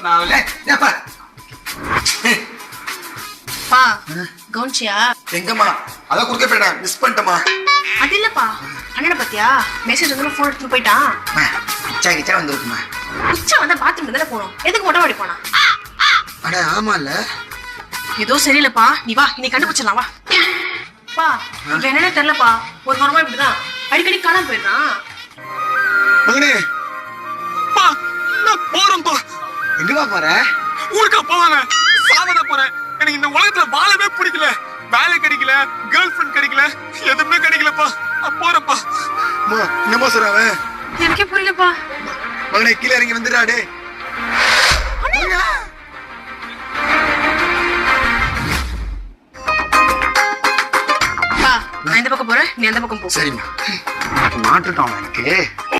நான் ஏப்பா பா கவுன்சியா எங்கம்மா அதான் கொடுக்க போயிட்டேன் மிஸ் பண்ணிட்டேம்மா. அது இல்லப்பா அண்ணனை பத்தியா மெசேஜ் வந்து போன் எடுத்துட்டு போயிட்டான். கிச்சா கிச்சா வந்துருக்குமா. உச்சா வந்தா பாத்ரூம் தானே போனோம், எதுக்கு மொட்டை மாடி போனா? அட ஆமா இல்ல ஏதோ சரியில்லப்பா, நீ வா இன்னைக்கு கண்டுபிடிச்சிடலாம் வா. பா இப்ப என்னன்னே தெரியலப்பா, ஒரு வாரமா இப்படிதான் அடிக்கடி காணாம போயிடுறான். மகனே பா நான் போறேன்ப்பா. எங்கப்பா போற? ஊருக்கா போவாங்க, சாவத போறேன். எனக்கு இந்த உலகத்துல வாழவே பிடிக்கல. வேலை கிடைக்கல, கேர்ள் ஃபிரெண்ட் கிடைக்கல, எதுவுமே கிடைக்கலப்பா. நான் போறேன்ப்பா. என்னமா சொல்றாவ? எனக்கே புரியலப்பா. மகனே கீழே இறங்கி வந்துடாடே. பா நான் இந்த பக்கம் போறேன், நீ அந்த பக்கம் போ. சரிம்மா மாட்டுட்டான் எனக்கு.